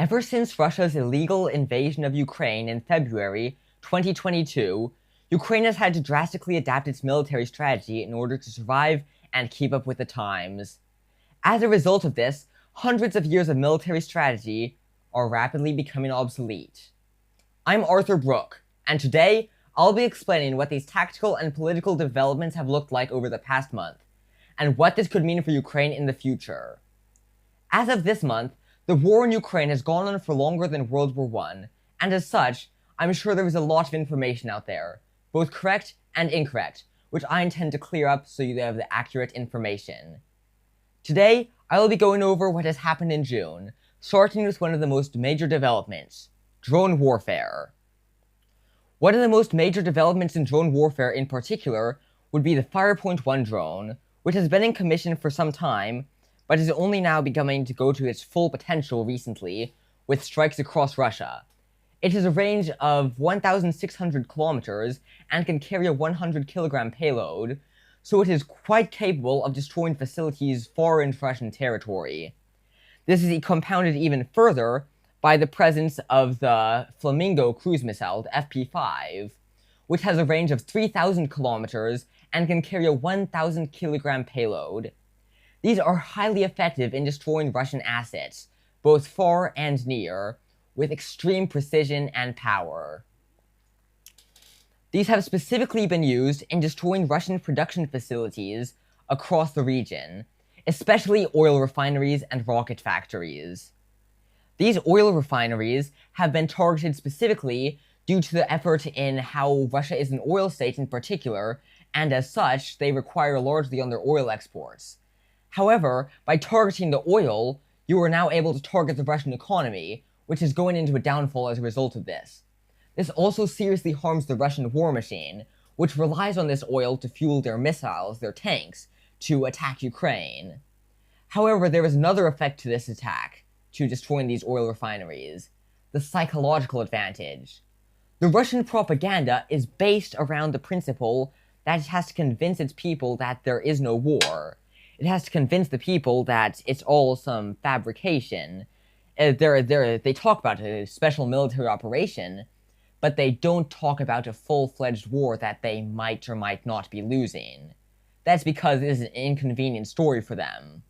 Ever since Russia's illegal invasion of Ukraine in February 2022, Ukraine has had to drastically adapt its military strategy in order to survive and keep up with the times. As a result of this, hundreds of years of military strategy are rapidly becoming obsolete. I'm Arthur Brook, and today I'll be explaining what these tactical and political developments have looked like over the past month, and what this could mean for Ukraine in the future. As of this month, the war in Ukraine has gone on for longer than World War I, and as such, I'm sure there is a lot of information out there, both correct and incorrect, which I intend to clear up so you have the accurate information. Today, I will be going over what has happened in June, starting with one of the most major developments, drone warfare. One of the most major developments in drone warfare in particular would be the Firepoint 1 drone, which has been in commission for some time, but is only now beginning to go to its full potential recently, with strikes across Russia. It has a range of 1,600 kilometers and can carry a 100-kilogram payload, so it is quite capable of destroying facilities far into Russian territory. This is compounded even further by the presence of the Flamingo cruise missile, the FP5, which has a range of 3,000 kilometers and can carry a 1,000-kilogram payload. These are highly effective in destroying Russian assets, both far and near, with extreme precision and power. These have specifically been used in destroying Russian production facilities across the region, especially oil refineries and rocket factories. These oil refineries have been targeted specifically due to the effort in how Russia is an oil state in particular, and as such, they require largely on their oil exports. However, by targeting the oil, you are now able to target the Russian economy, which is going into a downfall as a result of this. This also seriously harms the Russian war machine, which relies on this oil to fuel their missiles, their tanks, to attack Ukraine. However, there is another effect to this attack, to destroying these oil refineries: the psychological advantage. The Russian propaganda is based around the principle that it has to convince its people that there is no war. It has to convince the people that it's all some fabrication. They talk about a special military operation, but they don't talk about a full-fledged war that they might or might not be losing. That's because it is an inconvenient story for them.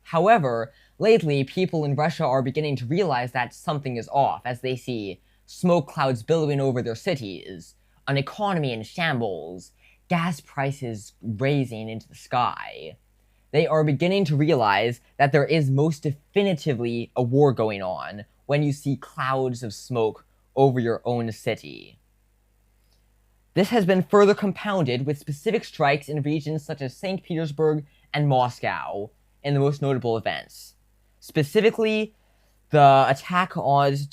However, lately, people in Russia are beginning to realize that something is off as they see smoke clouds billowing over their cities, an economy in shambles, gas prices raising into the sky. They are beginning to realize that there is most definitively a war going on when you see clouds of smoke over your own city. This has been further compounded with specific strikes in regions such as St. Petersburg and Moscow in the most notable events. Specifically, to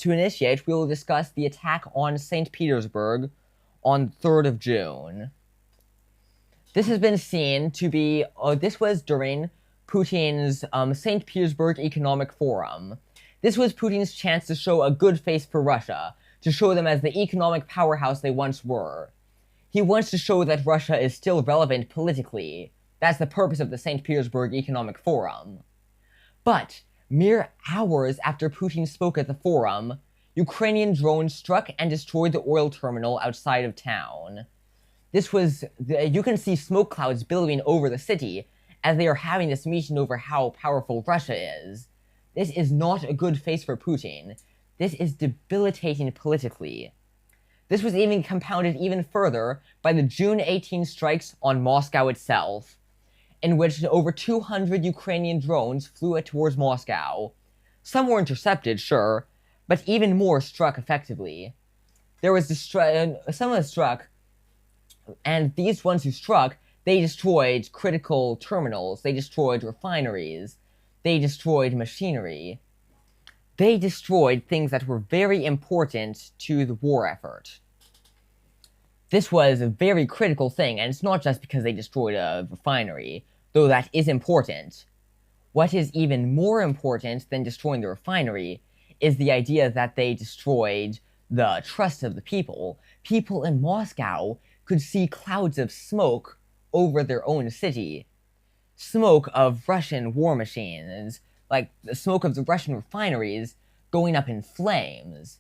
initiate, we will discuss the attack on St. Petersburg on the 3rd of June. This has been seen to be, this was during Putin's St. Petersburg Economic Forum. This was Putin's chance to show a good face for Russia, to show them as the economic powerhouse they once were. He wants to show that Russia is still relevant politically. That's the purpose of the St. Petersburg Economic Forum. But, mere hours after Putin spoke at the forum, Ukrainian drones struck and destroyed the oil terminal outside of town. You can see smoke clouds billowing over the city as they are having this meeting over how powerful Russia is. This is not a good face for Putin. This is debilitating politically. This was even compounded even further by the June 18 strikes on Moscow itself, in which over 200 Ukrainian drones flew towards Moscow. Some were intercepted, sure, but even more struck effectively. Some of struck, and these ones who struck, they destroyed critical terminals, they destroyed refineries, they destroyed machinery. They destroyed things that were very important to the war effort. This was a very critical thing, and it's not just because they destroyed a refinery, though that is important. What is even more important than destroying the refinery is the idea that they destroyed the trust of the people. People in Moscow could see clouds of smoke over their own city. Smoke of Russian war machines, like the smoke of the Russian refineries, going up in flames.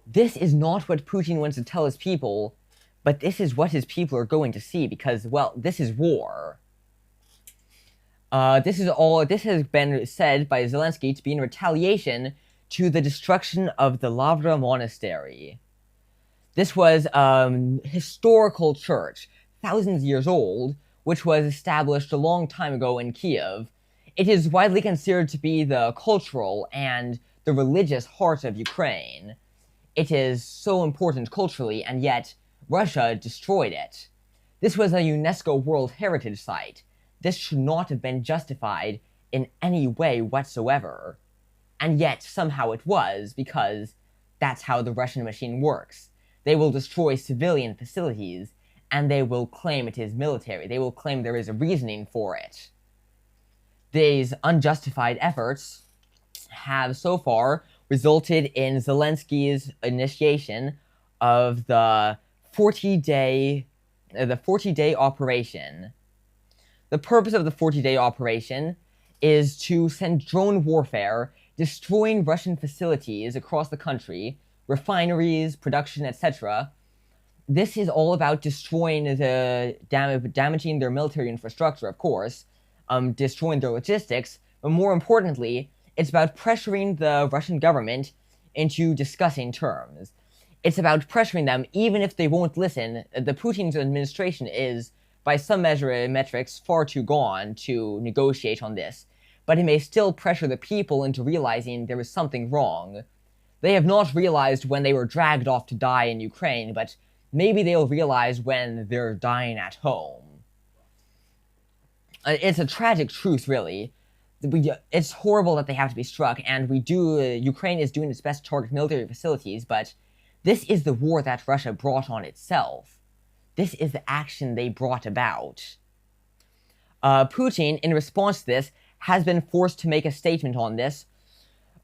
This is not what Putin wants to tell his people, but this is what his people are going to see because, well, this is war. This has been said by Zelensky to be in retaliation to the destruction of the Lavra Monastery. This was a historical church, thousands of years old, which was established a long time ago in Kiev. It is widely considered to be the cultural and the religious heart of Ukraine. It is so important culturally, and yet Russia destroyed it. This was a UNESCO World Heritage Site. This should not have been justified in any way whatsoever. And yet, somehow it was, because that's how the Russian machine works. They will destroy civilian facilities, and they will claim it is military. They will claim there is a reasoning for it. These unjustified efforts have so far resulted in Zelensky's initiation of the 40-day operation. The purpose of the 40-day operation is to send drone warfare, destroying Russian facilities across the country, refineries, production, etc. This is all about destroying damaging their military infrastructure, of course, destroying their logistics, but more importantly, it's about pressuring the Russian government into discussing terms. It's about pressuring them, even if they won't listen. The Putin's administration is, by some metrics, far too gone to negotiate on this, but it may still pressure the people into realizing there is something wrong. They have not realized when they were dragged off to die in Ukraine, but maybe they'll realize when they're dying at home. It's a tragic truth, really. It's horrible that they have to be struck, and Ukraine is doing its best to target military facilities, but this is the war that Russia brought on itself. This is the action they brought about. Putin, in response to this, has been forced to make a statement on this.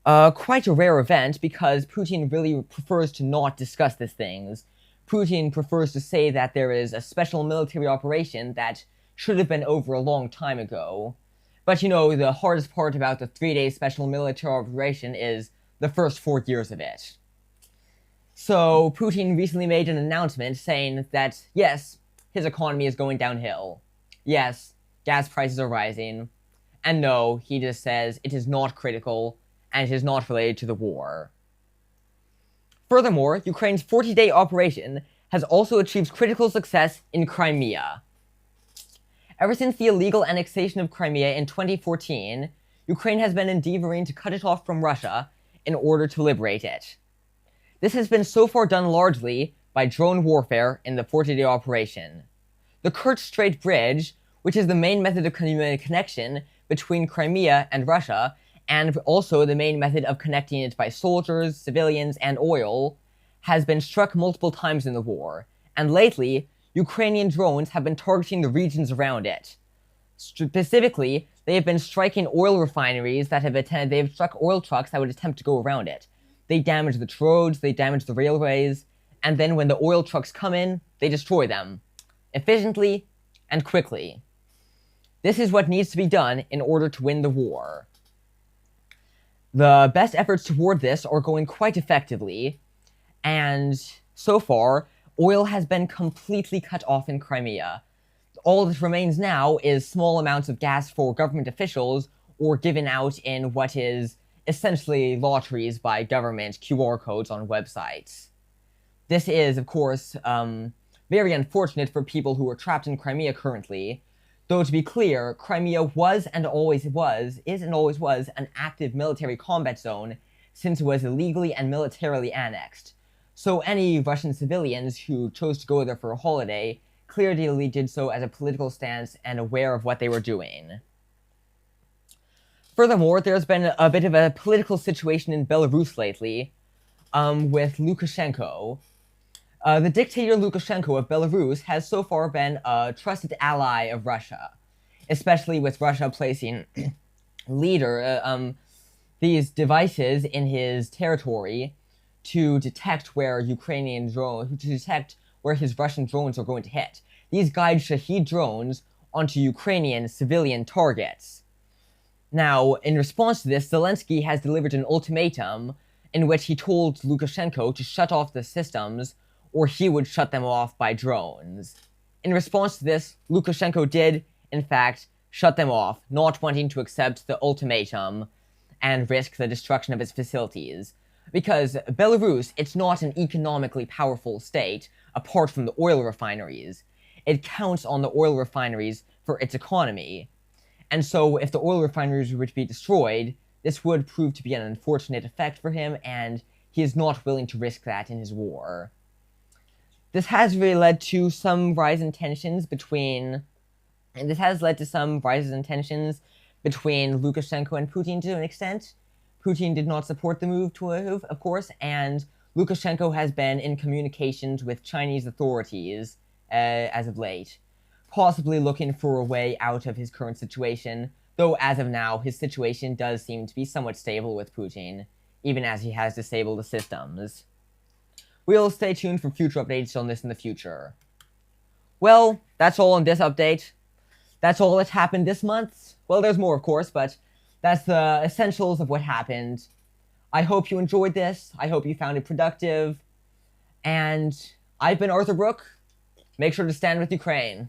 Quite a rare event, because Putin really prefers to not discuss these things. Putin prefers to say that there is a special military operation that should have been over a long time ago. But you know, the hardest part about the 3-day special military operation is the first 4 years of it. So, Putin recently made an announcement saying that, yes, his economy is going downhill. Yes, gas prices are rising. And no, he just says it is not critical, and it is not related to the war. Furthermore, Ukraine's 40-day operation has also achieved critical success in Crimea. Ever since the illegal annexation of Crimea in 2014, Ukraine has been endeavoring to cut it off from Russia in order to liberate it. This has been so far done largely by drone warfare in the 40-day operation. The Kerch Strait Bridge, which is the main method of connection between Crimea and Russia, and also the main method of connecting it by soldiers, civilians, and oil, has been struck multiple times in the war, and lately, Ukrainian drones have been targeting the regions around it. Specifically, they have been striking oil refineries they have struck oil trucks that would attempt to go around it. They damage the roads, they damage the railways, and then when the oil trucks come in, they destroy them. Efficiently and quickly. This is what needs to be done in order to win the war. The best efforts toward this are going quite effectively, and so far, oil has been completely cut off in Crimea. All that remains now is small amounts of gas for government officials or given out in what is essentially lotteries by government QR codes on websites. This is, of course, very unfortunate for people who are trapped in Crimea currently. Though to be clear, Crimea is and always was, an active military combat zone since it was illegally and militarily annexed. So any Russian civilians who chose to go there for a holiday clearly did so as a political stance and aware of what they were doing. Furthermore, there's been a bit of a political situation in Belarus lately, with Lukashenko. The dictator Lukashenko of Belarus has so far been a trusted ally of Russia, especially with Russia placing these devices in his territory to detect where his Russian drones are going to hit. These guide Shahed drones onto Ukrainian civilian targets. Now, in response to this, Zelensky has delivered an ultimatum in which he told Lukashenko to shut off the systems, or he would shut them off by drones. In response to this, Lukashenko did, in fact, shut them off, not wanting to accept the ultimatum and risk the destruction of its facilities. Because Belarus, it's not an economically powerful state, apart from the oil refineries. It counts on the oil refineries for its economy. And so, if the oil refineries were to be destroyed, this would prove to be an unfortunate effect for him, and he is not willing to risk that in his war. This has really led to some rise in tensions between Lukashenko and Putin to an extent. Putin did not support the move, of course, and Lukashenko has been in communications with Chinese authorities as of late, possibly looking for a way out of his current situation, though as of now, his situation does seem to be somewhat stable with Putin, even as he has disabled the systems. We'll stay tuned for future updates on this in the future. Well, that's all on this update. That's all that's happened this month. Well, there's more, of course, but that's the essentials of what happened. I hope you enjoyed this. I hope you found it productive. And I've been Arthur Brook. Make sure to stand with Ukraine.